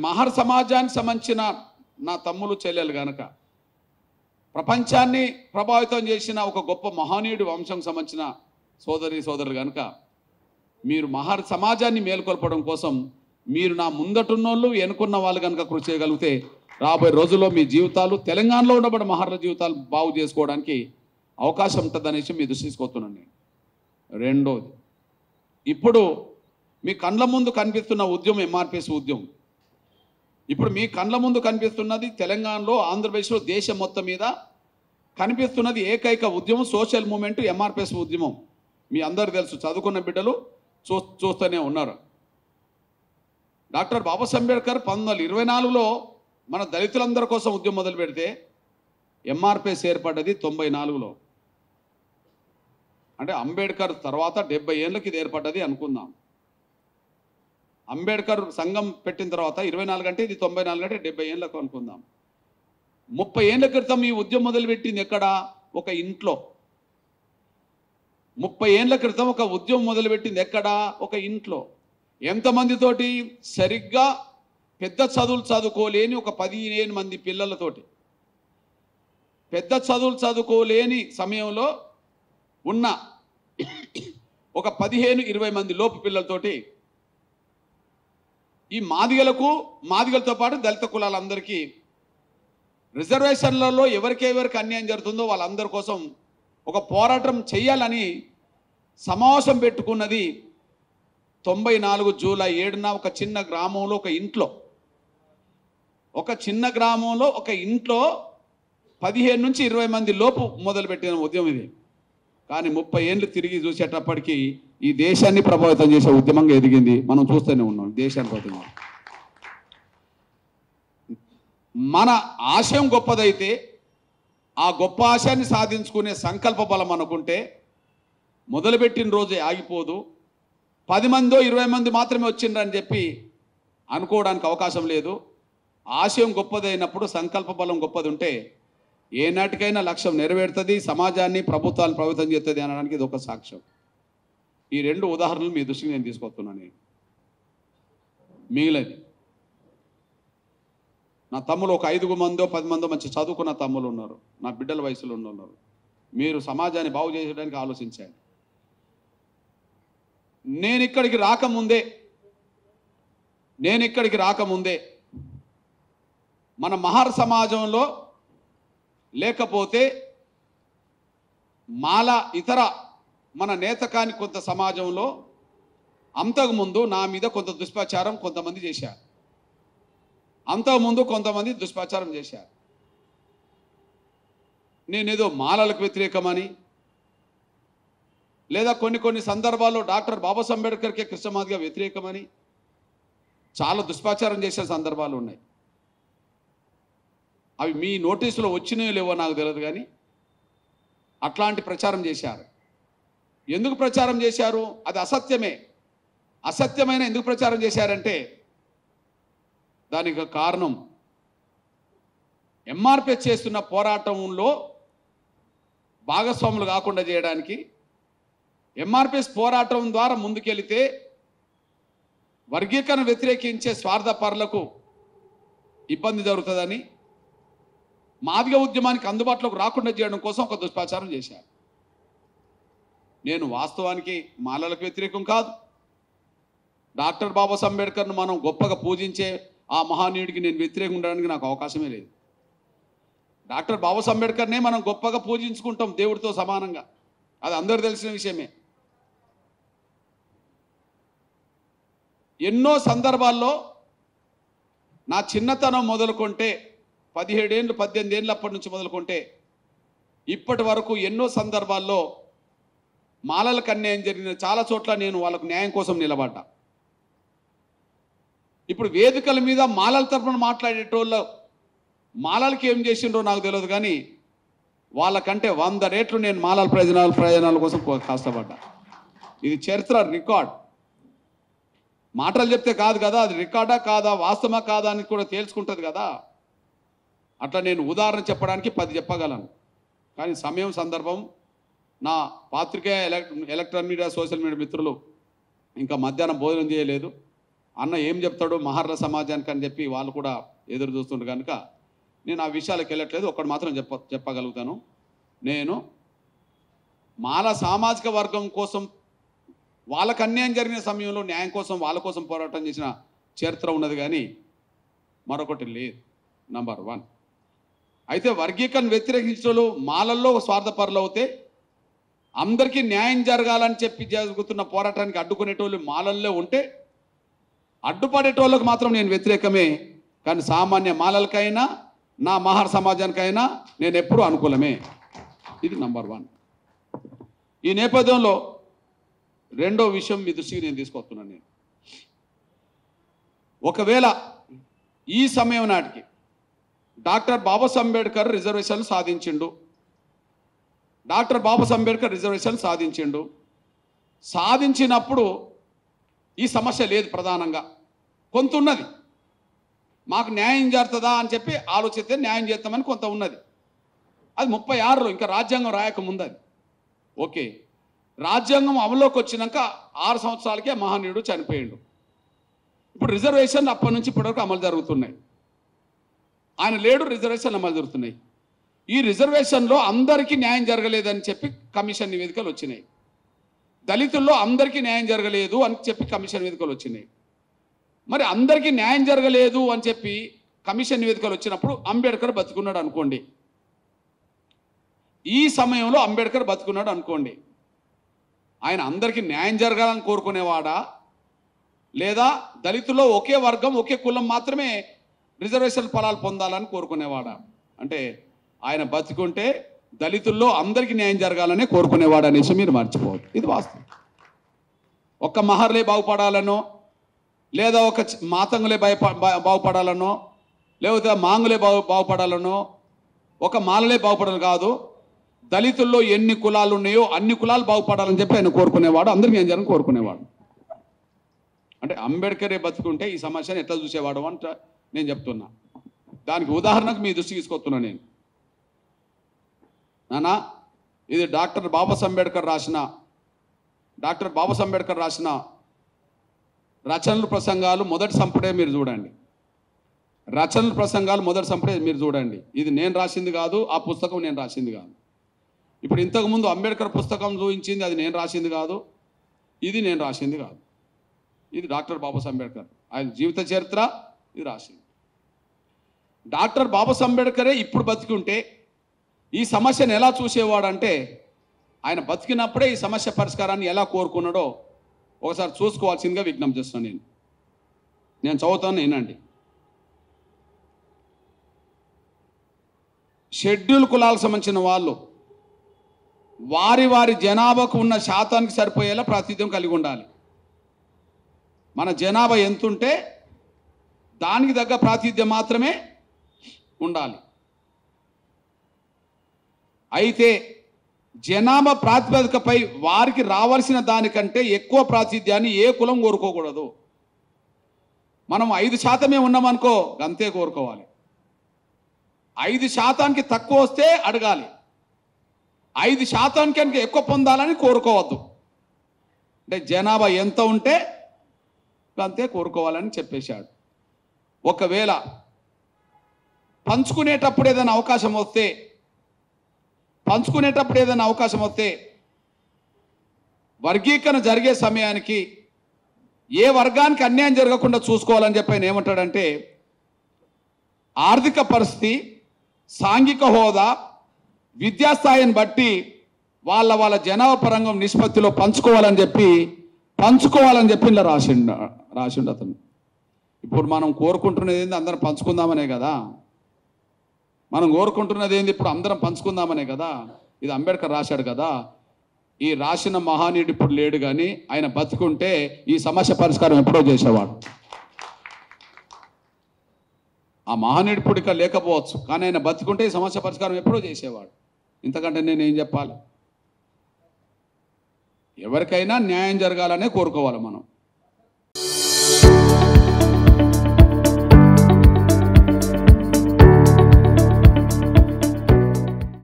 మహర్ సమాజానికి సంబంధించిన నా తమ్ములు చెల్లెలు గనక ప్రపంచాన్ని ప్రభావితం చేసిన ఒక గొప్ప మహనీయుడి వంశం సంబంధించిన సోదరులు కనుక మీరు మహర్ సమాజాన్ని మేల్కొల్పడం కోసం మీరు నా ముందటున్నోళ్ళు ఎన్నుకున్న వాళ్ళు కనుక కృషి చేయగలిగితే రాబోయే రోజుల్లో మీ జీవితాలు తెలంగాణలో ఉండబడిన మహర్ల జీవితాలు బాగు చేసుకోవడానికి అవకాశం ఉంటుందనేసి మీ దృష్టి తీసుకొస్తున్నాను నేను. రెండోది, ఇప్పుడు మీ కండ్ల ముందు కనిపిస్తున్న ఉద్యమం ఎంఆర్పిఎస్ ఉద్యమం. ఇప్పుడు మీ కండ్ల ముందు కనిపిస్తున్నది తెలంగాణలో, ఆంధ్రప్రదేశ్లో, దేశం మొత్తం మీద కనిపిస్తున్నది ఏకైక ఉద్యమం, సోషల్ మూమెంట్ ఎంఆర్పిఎస్ ఉద్యమం. మీ అందరు తెలుసు, చదువుకున్న బిడ్డలు చూస్తూనే ఉన్నారు. డాక్టర్ బాబాసాహెబ్ అంబేద్కర్ 1924లో మన దళితులందరి కోసం ఉద్యమం మొదలు పెడితే ఎంఆర్పిఎస్ ఏర్పడ్డది 94లో. అంటే అంబేద్కర్ తర్వాత 70 ఏళ్ళకి ఇది ఏర్పడ్డది అనుకుందాం. అంబేద్కర్ సంఘం పెట్టిన తర్వాత 24 అంటే ఇది 94 అంటే 70 ఏళ్ళకు అనుకుందాం. 30 ఏళ్ళ క్రితం ఈ ఉద్యమం మొదలుపెట్టింది ఎక్కడ? ఒక ఇంట్లో. 30 ఏళ్ళ క్రితం ఒక ఉద్యమం మొదలుపెట్టింది ఎక్కడ? ఒక ఇంట్లో. ఎంతమందితోటి? సరిగ్గా పెద్ద చదువులు చదువుకోలేని ఒక 15 మంది పిల్లలతోటి. పెద్ద చదువులు చదువుకోలేని సమయంలో ఉన్న ఒక 15-20 మంది లోపు పిల్లలతోటి ఈ మాదిగలతో పాటు దళిత కులాలందరికీ రిజర్వేషన్లలో ఎవరికి అన్యాయం జరుగుతుందో వాళ్ళందరి కోసం ఒక పోరాటం చేయాలని సమావేశం పెట్టుకున్నది 94 జూలై 7న ఒక చిన్న గ్రామంలో ఒక ఇంట్లో. ఒక చిన్న గ్రామంలో ఒక ఇంట్లో 15-20 మంది లోపు మొదలుపెట్టిన ఉద్యమం ఇది. కానీ 30 ఏళ్ళు తిరిగి చూసేటప్పటికీ ఈ దేశాన్ని ప్రభావితం చేసే ఉద్యమంగా ఎదిగింది. మనం చూస్తూనే ఉన్నాం దేశాన్ని ప్రభావితం. మన ఆశయం గొప్పదైతే ఆ గొప్ప ఆశయాన్ని సాధించుకునే సంకల్ప బలం అనుకుంటే మొదలుపెట్టిన రోజే ఆగిపోదు. 10 మందో 20 మంది మాత్రమే వచ్చిండ్రని చెప్పి అనుకోవడానికి అవకాశం లేదు. ఆశయం గొప్పదైనప్పుడు సంకల్ప బలం గొప్పది ఉంటే ఏనాటికైనా లక్ష్యం నెరవేరుతుంది, సమాజాన్ని ప్రభుత్వాన్ని ప్రభావితం చేస్తుంది అనడానికి ఇది ఒక సాక్ష్యం. ఈ 2 ఉదాహరణలు మీ దృష్టికి నేను తీసుకొస్తున్నాను. మిగిలినది నా తమ్ములు ఒక 5 మందో 10 మందో మంచి చదువుకున్న తమ్ములు ఉన్నారు, నా బిడ్డల వయసులో ఉన్నారు. మీరు సమాజాన్ని బాగు చేయడానికి ఆలోచించండి. నేను ఇక్కడికి రాకముందే మన మహర్ సమాజంలో లేకపోతే ఇతర మన నేతకాని కొంత సమాజంలో అంతకుముందు నా మీద కొంత దుష్ప్రచారం కొంతమంది చేశారు. నేనేదో మాలలకు వ్యతిరేకమని, లేదా కొన్ని సందర్భాల్లో డాక్టర్ బాబాసాహెబ్ అంబేద్కర్కే కృష్ణమాదిగా వ్యతిరేకమని చాలా దుష్ప్రచారం చేసే సందర్భాలు ఉన్నాయి. అవి మీ నోటీసులో వచ్చినాయో లేవో నాకు తెలియదు, కానీ అట్లాంటి ప్రచారం చేశారు. ఎందుకు ప్రచారం చేశారు? అది అసత్యమైన ఎందుకు ప్రచారం చేశారంటే దానికి కారణం ఎంఆర్పిఎస్ చేస్తున్న పోరాటంలో భాగస్వాములు కాకుండా చేయడానికి, ఎంఆర్పిఎస్ పోరాటం ద్వారా ముందుకెళితే వర్గీకరణ వ్యతిరేకించే స్వార్థపరులకు ఇబ్బంది జరుగుతుందని, మాదిగ ఉద్యమానికి అందుబాటులోకి రాకుండా చేయడం కోసం ఒక దుష్ప్రచారం చేశారు. నేను వాస్తవానికి మాలలకు వ్యతిరేకం కాదు. డాక్టర్ బాబాసాహెబ్ అంబేద్కర్ను మనం గొప్పగా పూజించే ఆ మహానీయుడికి నేను వ్యతిరేకం ఉండడానికి నాకు అవకాశమే లేదు. డాక్టర్ బాబాసాహెబ్ అంబేద్కర్నే మనం గొప్పగా పూజించుకుంటాం దేవుడితో సమానంగా, అది అందరూ తెలిసిన విషయమే. ఎన్నో సందర్భాల్లో నా చిన్నతనం మొదలుకుంటే 17 ఏళ్ళు 18 ఏళ్ళు అప్పటి నుంచి మొదలుకుంటే ఇప్పటి వరకు ఎన్నో సందర్భాల్లో మాలలకు అన్యాయం జరిగిన చాలా చోట్ల నేను వాళ్ళకు న్యాయం కోసం నిలబడ్డా. ఇప్పుడు వేదికల మీద మాలల తరఫున మాట్లాడేటోళ్ళు మాలలకి ఏం చేసిండ్రో నాకు తెలియదు, కానీ వాళ్ళకంటే 100 రెట్లు నేను మాలల ప్రయోజనాల కోసం కష్టపడ్డా. ఇది చరిత్ర, రికార్డ్. మాటలు చెప్తే కాదు కదా, అది రికార్డా కాదా, వాస్తవమా కాదా అని కూడా తేల్చుకుంటుంది కదా. అట్లా నేను ఉదాహరణ చెప్పడానికి 10 చెప్పగలను, కానీ సమయం సందర్భం నా పాత్రికేయ ఎలక్ట్రానిక్ మీడియా సోషల్ మీడియా మిత్రులు ఇంకా మధ్యాహ్నం భోజనం చేయలేదు. అన్న ఏం చెప్తాడు మహర్ల సమాజానికి అని చెప్పి వాళ్ళు కూడా ఎదురు చూస్తుండ్రు కనుక నేను ఆ విషయాలకు వెళ్ళట్లేదు. ఒక్కటి మాత్రం చెప్పగలుగుతాను. నేను మాల సామాజిక వర్గం కోసం వాళ్ళకు అన్యాయం జరిగిన సమయంలో న్యాయం కోసం వాళ్ళ కోసం పోరాటం చేసిన చరిత్ర ఉన్నది, కానీ మరొకటి లేదు. నంబర్ 1. అయితే వర్గీకరణ వ్యతిరేకించడంలో మాలల్లో స్వార్థపరులు అవుతే అందరికీ న్యాయం జరగాలని చెప్పి జరుగుతున్న పోరాటానికి అడ్డుకునేటోళ్ళు మాలల్లో ఉంటే అడ్డుపడేటోళ్ళకు మాత్రం నేను వ్యతిరేకమే, కానీ సామాన్య మాలలకైనా నా మహర్ సమాజానికైనా నేను ఎప్పుడూ అనుకూలమే. ఇది నంబర్ 1. ఈ నేపథ్యంలో రెండో విషయం మీ దృష్టికి నేను తీసుకొస్తున్నాను. నేను ఒకవేళ ఈ సమయం నాటికి డాక్టర్ బాబాసాహెబ్ అంబేద్కర్ రిజర్వేషన్లు సాధించిండు, సాధించినప్పుడు ఈ సమస్య లేదు. ప్రధానంగా కొంత ఉన్నది, మాకు న్యాయం జరుగుతుందా అని చెప్పి ఆలోచిస్తే న్యాయం చేస్తామని కొంత ఉన్నది. అది 36లో ఇంకా రాజ్యాంగం రాయకముందు అది ఓకే. రాజ్యాంగం అమలులోకి వచ్చినాక 6 సంవత్సరాలకే మహనీయుడు చనిపోయిండు. ఇప్పుడు రిజర్వేషన్ అప్పటి నుంచి ఇప్పటివరకు అమలు జరుగుతున్నాయి. ఆయన లేడు, రిజర్వేషన్ అమలు జరుగుతున్నాయి. ఈ రిజర్వేషన్లో అందరికీ న్యాయం జరగలేదని చెప్పి కమిషన్ నివేదికలు వచ్చినాయి. దళితుల్లో అందరికీ న్యాయం జరగలేదు అని చెప్పి కమిషన్ నివేదికలు వచ్చినాయి. మరి అందరికీ న్యాయం జరగలేదు అని చెప్పి కమిషన్ నివేదికలు వచ్చినప్పుడు అంబేద్కర్ బతుకున్నాడు అనుకోండి. ఈ సమయంలో అంబేద్కర్ బతుకున్నాడు అనుకోండి. ఆయన అందరికీ న్యాయం జరగాలని కోరుకునేవాడా, లేదా దళితుల్లో ఒకే వర్గం ఒకే కులం మాత్రమే రిజర్వేషన్ ఫలాలు పొందాలని కోరుకునేవాడా? అంటే ఆయన బతుకుంటే దళితుల్లో అందరికీ న్యాయం జరగాలనే కోరుకునేవాడు అనేసి మీరు మర్చిపోవద్దు. ఇది వాస్తవం. ఒక్క మహర్లే బాగుపడాలనో, లేదా ఒక మాతంగులే బాగుపడాలనో, లేకపోతే మాంగులే బాగుపడాలనో, ఒక మాలలే బాగుపడాలి కాదు. దళితుల్లో ఎన్ని కులాలు ఉన్నాయో అన్ని కులాలు బాగుపడాలని చెప్పి ఆయన కోరుకునేవాడు, అందరికీ న్యాయం జరగాలని కోరుకునేవాడు. అంటే అంబేద్కరే బతుకుంటే ఈ సమస్యను ఎట్లా చూసేవాడు అంట నేను చెప్తున్నా. దానికి ఉదాహరణకు మీ దృష్టికి తీసుకొస్తున్నా నేను. నానా, ఇది డాక్టర్ బాబాసాహెబ్ అంబేద్కర్ రాసిన రచనలు ప్రసంగాలు మొదటి సంపుటే మీరు చూడండి. రచనలు ప్రసంగాలు మొదటి సంపుటే మీరు చూడండి. ఇది నేను రాసింది కాదు, ఆ పుస్తకం నేను రాసింది కాదు. ఇప్పుడు ఇంతకుముందు అంబేద్కర్ పుస్తకం చూపించింది, అది నేను రాసింది కాదు, ఇది నేను రాసింది కాదు. ఇది డాక్టర్ బాబాసాహెబ్ అంబేద్కర్ ఆయన జీవిత చరిత్ర ఇది రాసింది. డాక్టర్ బాబాసాహెబ్ అంబేద్కరే ఇప్పుడు బతికుంటే ఈ సమస్యను ఎలా చూసేవాడంటే, ఆయన బతికినప్పుడే ఈ సమస్య పరిష్కారాన్ని ఎలా కోరుకున్నాడో ఒకసారి చూసుకోవాల్సిందిగా విజ్ఞప్తి చేస్తున్నాను. నేను చదువుతాను, నేనండి. షెడ్యూల్ కులాలకు సంబంధించిన వాళ్ళు వారి వారి జనాభాకు ఉన్న శాతానికి సరిపోయేలా ప్రాతినిధ్యం కలిగి ఉండాలి. మన జనాభా ఎంతుంటే దానికి తగ్గ ప్రాతినిధ్యం మాత్రమే ఉండాలి. అయితే జనాభా ప్రాతిపదికపై వారికి రావాల్సిన దానికంటే ఎక్కువ ప్రాతినిధ్యాన్ని ఏ కులం కోరుకోకూడదు. మనం 5% ఉన్నామనుకో, అంతే కోరుకోవాలి. 5%కి తక్కువ వస్తే అడగాలి, 5% కనుక ఎక్కువ పొందాలని కోరుకోవద్దు. అంటే జనాభా ఎంత ఉంటే అంతే కోరుకోవాలని చెప్పేశాడు. ఒకవేళ పంచుకునేటప్పుడు ఏదైనా అవకాశం వస్తే వర్గీకరణ జరిగే సమయానికి ఏ వర్గానికి అన్యాయం జరగకుండా చూసుకోవాలని చెప్పి ఆయన ఏమంటాడంటే, ఆర్థిక పరిస్థితి, సాంఘిక హోదా, విద్యాస్థాయిని బట్టి వాళ్ళ జనాభా పరంగా నిష్పత్తిలో పంచుకోవాలని చెప్పి ఇలా రాసిండు అతను. ఇప్పుడు మనం కోరుకుంటున్నది ఏంది? అందరం పంచుకుందామనే కదా. ఇప్పుడు అందరం పంచుకుందామనే కదా. ఇది అంబేద్కర్ రాశాడు కదా. ఈ రాసిన మహానీయుడు ఇప్పుడు లేడు, కానీ ఆయన బతుకుంటే ఈ సమస్య పరిష్కారం ఎప్పుడో చేసేవాడు. ఆ మహానీయుడు ఇప్పుడు ఇక్కడ లేకపోవచ్చు, కానీ ఆయన బతుకుంటే ఈ సమస్య పరిష్కారం ఎప్పుడో చేసేవాడు. ఇంతకంటే నేను ఏం చెప్పాలి? ఎవరికైనా న్యాయం జరగాలనే కోరుకోవాలి మనం.